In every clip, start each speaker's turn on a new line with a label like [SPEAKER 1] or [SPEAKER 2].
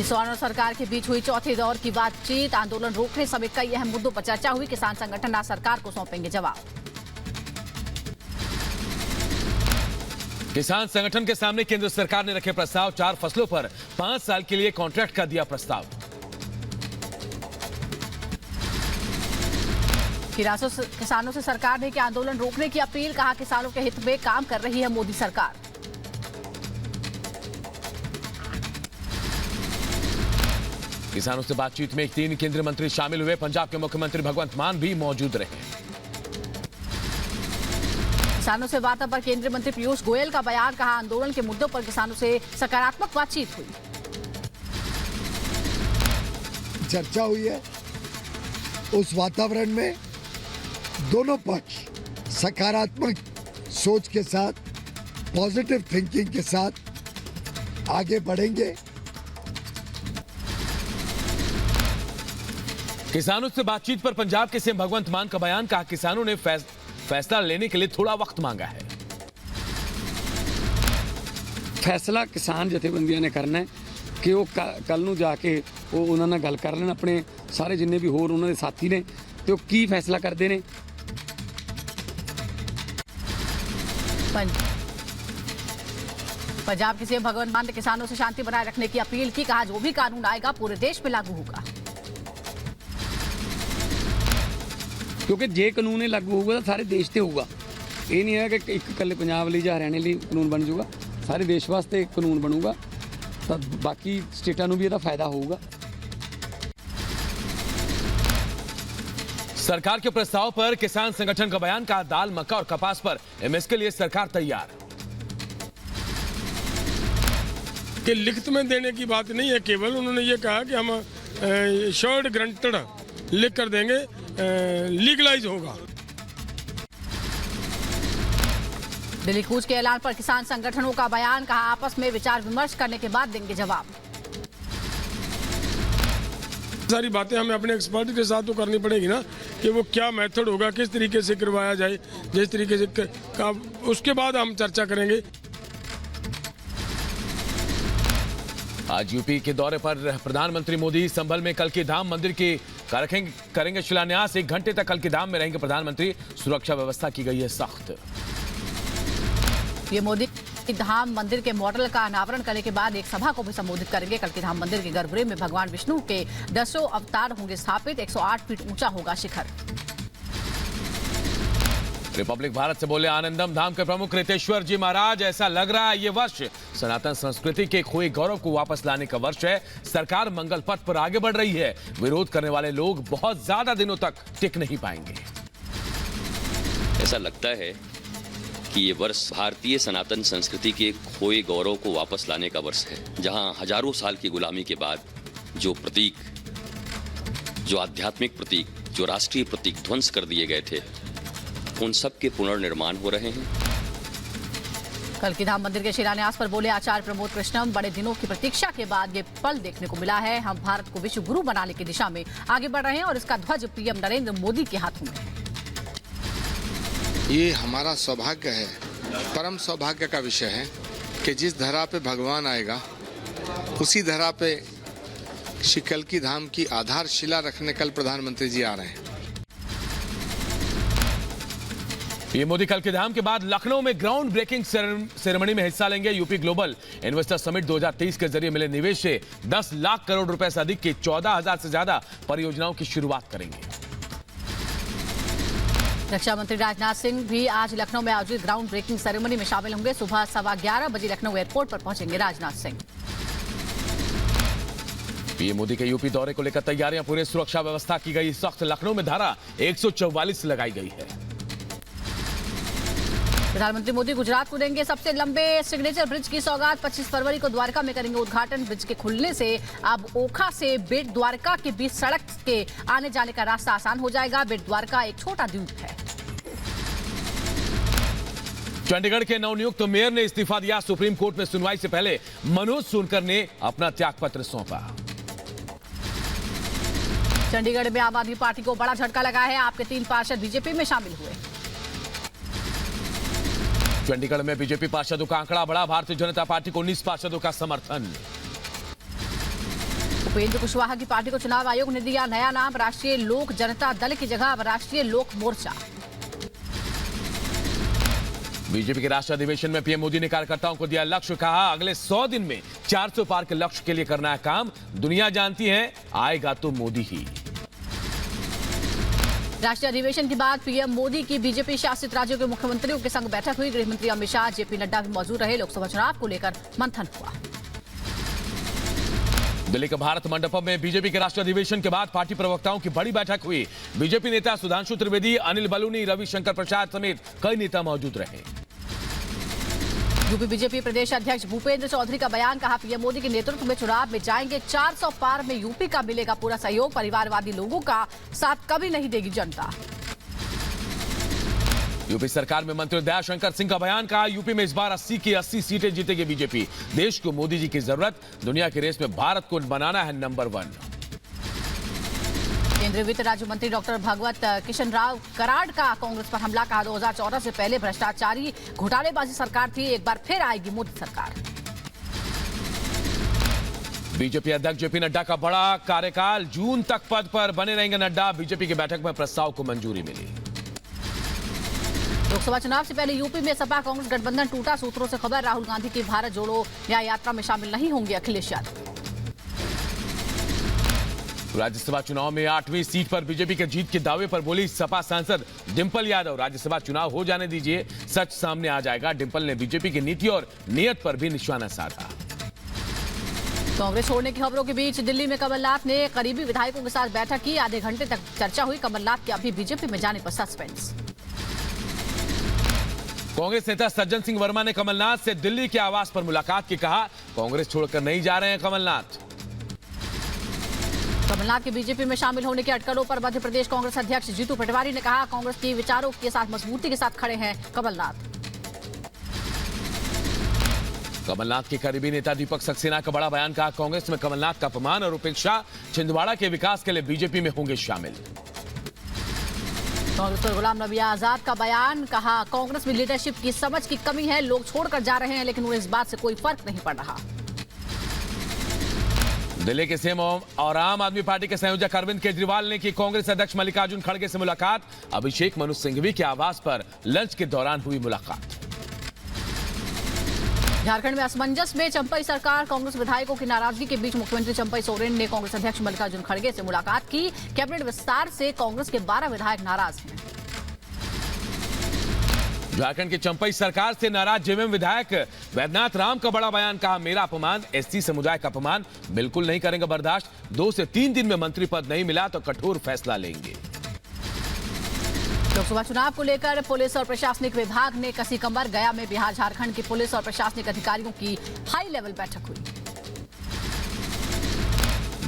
[SPEAKER 1] किसान और सरकार के बीच हुई चौथे दौर की बातचीत। आंदोलन रोकने समेत कई अहम मुद्दों पर चर्चा हुई। किसान संगठन आज सरकार को सौंपेंगे जवाब।
[SPEAKER 2] किसान संगठन के सामने केंद्र सरकार ने रखे प्रस्ताव। 4 फसलों पर 5 साल के लिए कॉन्ट्रैक्ट का दिया प्रस्ताव।
[SPEAKER 1] किसानों से सरकार ने की आंदोलन रोकने की अपील। कहा किसानों के हित में काम कर रही है मोदी सरकार।
[SPEAKER 2] किसानों से बातचीत में 3 केंद्रीय मंत्री शामिल हुए। पंजाब के मुख्यमंत्री भगवंत मान भी मौजूद रहे।
[SPEAKER 1] किसानों से वार्ता पर केंद्रीय मंत्री पीयूष गोयल का बयान। कहा आंदोलन के मुद्दों पर किसानों से सकारात्मक बातचीत हुई।
[SPEAKER 3] चर्चा हुई है। उस वातावरण में दोनों पक्ष सकारात्मक सोच के साथ, पॉजिटिव थिंकिंग के साथ आगे बढ़ेंगे।
[SPEAKER 2] किसानों से बातचीत पर पंजाब के सीएम भगवंत मान का बयान। कहा किसानों ने फैसला लेने के लिए थोड़ा वक्त मांगा है।
[SPEAKER 4] फैसला किसान जथेबंदियां ने करना है कि वो कल ਨੂੰ जाके वो उन्होंने गल कर लेना अपने सारे जिन्ने भी होर उन्होंने साथी ने ते वो की फैसला करते हैं।
[SPEAKER 1] पंजाब के सीएम भगवंत मान ने किसानों से शांति बनाए रखने की अपील की। कहा जो भी कानून आएगा पूरे देश में लागू होगा।
[SPEAKER 4] क्योंकि जे कानून ही लागू होगा तो सारे देश से होगा। ये नहीं है कि एक कल पंजाब लिए या हरियाणे लिए कानून बन जाऊगा। सारे देश वास्ते कानून बनूगा तो बाकी स्टेटां नूं भी इसदा फायदा होगा।
[SPEAKER 2] सरकार के प्रस्ताव पर किसान संगठन का बयान। कहा दाल, मक्का और कपास पर एमएसपी के लिए सरकार तैयार।
[SPEAKER 5] कि लिखित में देने की बात नहीं है, केवल उन्होंने ये कहा कि हम शॉर्ट ग्रंटेड लिख कर देंगे, लीगलाइज होगा।
[SPEAKER 1] दिल्ली कूच के ऐलान पर किसान संगठनों का बयान। कहा आपस में विचार विमर्श करने के बाद देंगे जवाब।
[SPEAKER 5] सारी बातें हमें अपने एक्सपर्ट के साथ तो करनी पड़ेगी ना, कि वो क्या मेथड होगा, किस तरीके से करवाया जाए, जिस तरीके से का, उसके बाद हम चर्चा करेंगे।
[SPEAKER 2] आज यूपी के दौरे पर प्रधानमंत्री मोदी संभल में कल्की धाम मंदिर की करेंगे शिलान्यास। 1 घंटे तक कल्की धाम में रहेंगे प्रधानमंत्री। सुरक्षा व्यवस्था की गई है सख्त।
[SPEAKER 1] ये मोदी धाम मंदिर के मॉडल का अनावरण करने के बाद एक सभा को भी संबोधित करेंगे। कल्की धाम मंदिर के गर्भगृह में भगवान विष्णु के 10 अवतार होंगे स्थापित। 108 फीट ऊंचा होगा शिखर।
[SPEAKER 2] रिपब्लिक भारत से बोले आनंदम धाम के प्रमुख रितेश्वर जी महाराज। ऐसा लग रहा है ये वर्ष सनातन संस्कृति के खोए गौरव को वापस लाने का वर्ष है। सरकार मंगल पथ पर आगे बढ़ रही है। विरोध करने वाले लोग बहुत ज्यादा दिनों तक टिक नहीं पाएंगे।
[SPEAKER 6] ऐसा लगता है कि ये वर्ष भारतीय सनातन संस्कृति के खोए गौरव को वापस लाने का वर्ष है, जहां हजारों साल की गुलामी के बाद जो प्रतीक, जो आध्यात्मिक प्रतीक, जो राष्ट्रीय प्रतीक ध्वंस कर दिए गए थे, उन सब के पुनर्निर्माण हो रहे हैं।
[SPEAKER 1] कल्की धाम मंदिर के शिलान्यास पर बोले आचार्य प्रमोद कृष्णम। बड़े दिनों की प्रतीक्षा के बाद ये पल देखने को मिला है। हम भारत को विश्व गुरु बनाने की दिशा में आगे बढ़ रहे हैं और इसका ध्वज पीएम नरेंद्र मोदी के हाथों में है।
[SPEAKER 7] ये हमारा सौभाग्य है, परम सौभाग्य का विषय है कि जिस धरा पे भगवान आएगा उसी धरा पे श्री कल्की धाम की आधारशिला रखने कल प्रधानमंत्री जी आ रहे हैं।
[SPEAKER 2] ये मोदी कल्की धाम के बाद लखनऊ में ग्राउंड ब्रेकिंग सेरेमनी में हिस्सा लेंगे। यूपी ग्लोबल इन्वेस्टर समिट 2023 के जरिए मिले निवेश से 10 लाख करोड़ रुपए से अधिक की 14,000 से ज्यादा परियोजनाओं की शुरुआत करेंगे।
[SPEAKER 1] रक्षा मंत्री राजनाथ सिंह भी आज लखनऊ में आयोजित ग्राउंड ब्रेकिंग सेरेमनी में शामिल होंगे। सुबह 11:15 बजे लखनऊ एयरपोर्ट पर पहुंचेंगे राजनाथ सिंह।
[SPEAKER 2] पीएम मोदी के यूपी दौरे को लेकर तैयारियां पूरे। सुरक्षा व्यवस्था की गई सख्त। लखनऊ में धारा 144 लगाई गई है।
[SPEAKER 1] प्रधानमंत्री मोदी गुजरात को देंगे सबसे लंबे सिग्नेचर ब्रिज की सौगात। 25 फरवरी को द्वारका में करेंगे उद्घाटन। ब्रिज के खुलने से अब ओखा से बेट द्वारका के बीच सड़क के आने जाने का रास्ता आसान हो जाएगा। बेट द्वारका एक छोटा द्वीप है।
[SPEAKER 2] चंडीगढ़ के नवनियुक्त मेयर ने इस्तीफा दिया। सुप्रीम कोर्ट में सुनवाई से पहले मनोज सोनकर ने अपना त्यागपत्र सौंपा।
[SPEAKER 1] चंडीगढ़ में आम आदमी पार्टी को बड़ा झटका लगा है। आपके 3 पार्षद बीजेपी में शामिल हुए।
[SPEAKER 2] चंडीगढ़ में बीजेपी पार्षदों का आंकड़ा बढ़ा। भारतीय जनता पार्टी को 19 पार्षदों का समर्थन।
[SPEAKER 1] उपेंद्र कुशवाहा की पार्टी को चुनाव आयोग ने दिया नया नाम, राष्ट्रीय लोक जनता दल की जगह अब राष्ट्रीय लोक मोर्चा।
[SPEAKER 2] बीजेपी के राष्ट्रीय अधिवेशन में पीएम मोदी ने कार्यकर्ताओं को दिया लक्ष्य, कहा अगले 100 दिन में 400 पार के लक्ष्य के लिए करना है काम, दुनिया जानती है आएगा तो मोदी ही।
[SPEAKER 1] राष्ट्रीय अधिवेशन के बाद पीएम मोदी की बीजेपी शासित राज्यों के मुख्यमंत्रियों के संग बैठक हुई। गृह मंत्री अमित शाह, जेपी नड्डा भी मौजूद रहे। लोकसभा चुनाव को लेकर मंथन हुआ।
[SPEAKER 2] दिल्ली के भारत मंडपम में बीजेपी के राष्ट्रीय अधिवेशन के बाद पार्टी प्रवक्ताओं की बड़ी बैठक हुई। बीजेपी नेता सुधांशु त्रिवेदी, अनिल बलूनी, रविशंकर प्रसाद समेत कई नेता मौजूद रहे।
[SPEAKER 1] यूपी बीजेपी प्रदेश अध्यक्ष भूपेंद्र चौधरी का बयान, कहा पीएम मोदी के नेतृत्व में चुनाव में जाएंगे, 400 पार में यूपी का मिलेगा पूरा सहयोग, परिवारवादी लोगों का साथ कभी नहीं देगी जनता।
[SPEAKER 2] यूपी सरकार में मंत्री दयाशंकर सिंह का बयान, कहा यूपी में इस बार 80 की 80 सीटें जीतेगी बीजेपी, देश को मोदी जी की जरूरत, दुनिया की रेस में भारत को बनाना है नंबर 1।
[SPEAKER 1] केंद्रीय वित्त राज्य मंत्री डॉक्टर भगवत किशन राव कराड़ का कांग्रेस पर हमला, कहा 2014 से पहले भ्रष्टाचारी घोटालेबाजी सरकार थी, एक बार फिर आएगी मोदी सरकार।
[SPEAKER 2] बीजेपी अध्यक्ष जेपी नड्डा का बड़ा कार्यकाल, जून तक पद पर बने रहेंगे नड्डा, बीजेपी की बैठक में प्रस्ताव को मंजूरी मिली।
[SPEAKER 1] लोकसभा चुनाव से पहले यूपी में सपा कांग्रेस गठबंधन टूटा, सूत्रों से खबर, राहुल गांधी की भारत जोड़ो न्याय यात्रा में शामिल नहीं होंगे अखिलेश यादव।
[SPEAKER 2] राज्यसभा चुनाव में 8वीं सीट पर बीजेपी के जीत के दावे पर बोली सपा सांसद डिंपल यादव, राज्यसभा चुनाव हो जाने दीजिए, सच सामने आ जाएगा। डिंपल ने बीजेपी की नीति और नियत पर भी निशाना साधा।
[SPEAKER 1] कांग्रेस छोड़ने की खबरों के बीच दिल्ली में कमलनाथ ने करीबी विधायकों के साथ बैठक की, आधे घंटे तक चर्चा हुई। कमलनाथ के अभी बीजेपी में जाने पर सस्पेंस।
[SPEAKER 2] कांग्रेस नेता सज्जन सिंह वर्मा ने कमलनाथ से दिल्ली के आवास पर मुलाकात की, कहा कांग्रेस छोड़कर नहीं जा रहे हैं कमलनाथ।
[SPEAKER 1] कमलनाथ के बीजेपी में शामिल होने की अटकलों पर मध्य प्रदेश कांग्रेस अध्यक्ष जीतू पटवारी ने कहा, कांग्रेस के विचारों के साथ मजबूती के साथ खड़े हैं कमलनाथ।
[SPEAKER 2] कमलनाथ के करीबी नेता दीपक सक्सेना का बड़ा बयान, कहा कांग्रेस में कमलनाथ का अपमान और उपेक्षा, छिंदवाड़ा के विकास के लिए बीजेपी में होंगे शामिल।
[SPEAKER 1] कांग्रेस पर गुलाम नबी आजाद का बयान, कहा कांग्रेस में लीडरशिप की समझ की कमी है, लोग छोड़कर जा रहे हैं लेकिन उन्हें इस बात से कोई फर्क नहीं पड़ रहा।
[SPEAKER 2] दिल्ली के सीएम और आम आदमी पार्टी के संयोजक अरविंद केजरीवाल ने की कांग्रेस अध्यक्ष मल्लिकार्जुन खड़गे से मुलाकात, अभिषेक मनु सिंघवी के आवास पर लंच के दौरान हुई मुलाकात।
[SPEAKER 1] झारखंड में असमंजस में चंपई सरकार, कांग्रेस विधायकों की नाराजगी के बीच मुख्यमंत्री चंपई सोरेन ने कांग्रेस अध्यक्ष मल्लिकार्जुन खड़गे से मुलाकात की। कैबिनेट विस्तार से कांग्रेस के 12 विधायक नाराज हैं।
[SPEAKER 2] झारखंड की चंपई सरकार से नाराज जेएमएम विधायक वैद्यनाथ राम का बड़ा बयान, कहा मेरा अपमान, एससी समुदाय का अपमान बिल्कुल नहीं करेंगे बर्दाश्त, 2 से 3 दिन में मंत्री पद नहीं मिला तो कठोर फैसला लेंगे।
[SPEAKER 1] लोकसभा चुनाव को लेकर पुलिस और प्रशासनिक विभाग ने कसी कमर, गया में बिहार झारखंड की पुलिस और प्रशासनिक अधिकारियों की हाई लेवल बैठक हुई।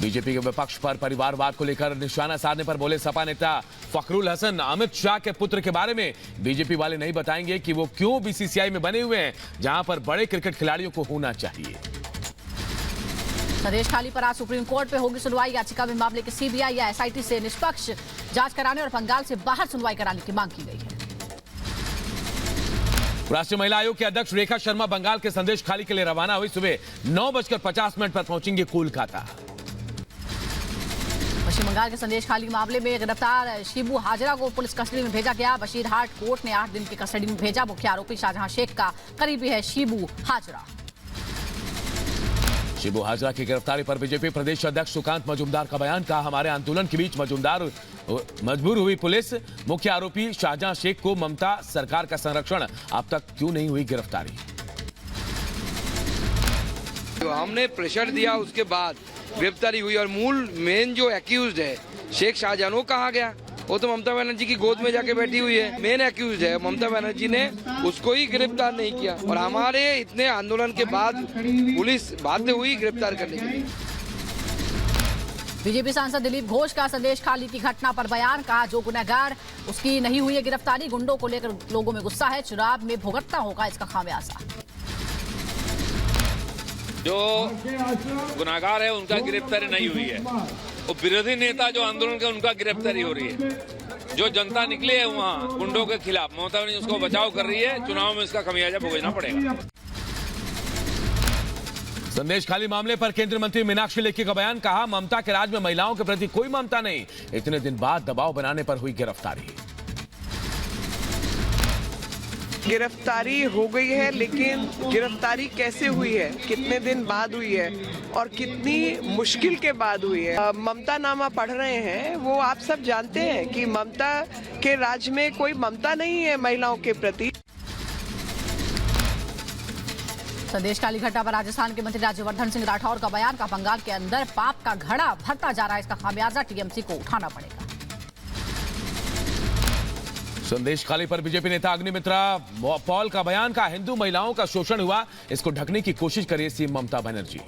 [SPEAKER 2] बीजेपी के विपक्ष पर परिवारवाद को लेकर निशाना साधने पर बोले सपा नेता फखरुल हसन, अमित शाह के पुत्र के बारे में बीजेपी वाले नहीं बताएंगे कि वो क्यों बीसीसीआई में बने हुए हैं, जहां पर बड़े क्रिकेट खिलाड़ियों को होना चाहिए।
[SPEAKER 1] प्रदेश खाली पर आज सुप्रीम कोर्ट में होगी सुनवाई, याचिका में मामले की सीबीआई या एसआईटी से निष्पक्ष जांच कराने और बंगाल से बाहर सुनवाई कराने की मांग की गई है।
[SPEAKER 2] राष्ट्रीय महिला आयोग के अध्यक्ष रेखा शर्मा बंगाल के संदेश खाली के लिए रवाना हुई, सुबह 9:50 पर पहुंचेंगे कोलकाता।
[SPEAKER 1] पश्चिम बंगाल के संदेश खाली मामले में गिरफ्तार शिबू हाजरा को पुलिस कस्टडी में भेजा गया। बशीरहाट कोर्ट ने 8 दिन की कस्टडी में भेजा। मुख्य आरोपी शाहजहां शेख का करीबी है शिबू हाजरा।
[SPEAKER 2] शिबू हाजरा की गिरफ्तारी पर बीजेपी प्रदेश अध्यक्ष सुकांत मजूमदार का बयान, कहा हमारे आंदोलन के बीच मजबूर हुई पुलिस, मुख्य आरोपी शाहजहां शेख को ममता सरकार का संरक्षण, अब तक क्यों नहीं हुई गिरफ्तारी।
[SPEAKER 8] तो हमने प्रेशर दिया, उसके बाद गिरफ्तारी हुई और मूल मेन जो एक्यूज्ड है शेख शाहजहां, वो कहाँ गया? वो तो ममता बनर्जी की गोद में जाके बैठी हुई है। मेन एक्यूज है, ममता बनर्जी ने उसको ही गिरफ्तार नहीं किया और हमारे इतने आंदोलन के बाद पुलिस बाध्य हुई गिरफ्तार करने के लिए।
[SPEAKER 1] बीजेपी सांसद दिलीप घोष का संदेश खाली की घटना पर बयान, कहा जो गुनहगार उसकी नहीं हुई है गिरफ्तारी, गुंडों को लेकर लोगों में गुस्सा है, चुनाव में भुगतना होगा इसका खामियाजा।
[SPEAKER 9] जो गुनाहगार है उनका गिरफ्तारी नहीं हुई है, वो विरोधी नेता जो आंदोलन के उनका गिरफ्तारी हो रही है। जो जनता निकली है वहाँ गुंडों के खिलाफ, ममता बनर्जी उसको बचाव कर रही है, चुनाव में इसका खमियाजा भुगतना पड़ेगा।
[SPEAKER 2] संदेश खाली मामले पर केंद्रीय मंत्री मीनाक्षी लेखी का बयान, कहा ममता के राज में महिलाओं के प्रति कोई ममता नहीं, इतने दिन बाद दबाव बनाने पर हुई गिरफ्तारी।
[SPEAKER 10] गिरफ्तारी हो गई है, लेकिन गिरफ्तारी कैसे हुई है, कितने दिन बाद हुई है और कितनी मुश्किल के बाद हुई है। ममता नामा पढ़ रहे हैं, वो आप सब जानते हैं कि ममता के राज में कोई ममता नहीं है महिलाओं के प्रति।
[SPEAKER 1] संदेश काली घटना पर राजस्थान के मंत्री राज्यवर्धन सिंह राठौर का बयान, का बंगाल के अंदर पाप का घड़ा भरता जा रहा है, इसका खामियाजा टीएमसी को उठाना पड़ेगा।
[SPEAKER 2] संदेश खाली पर बीजेपी नेता अग्निमित्रा पॉल का बयान, का हिंदू महिलाओं का शोषण हुआ, इसको ढकने की कोशिश करिए सीएम ममता बनर्जी।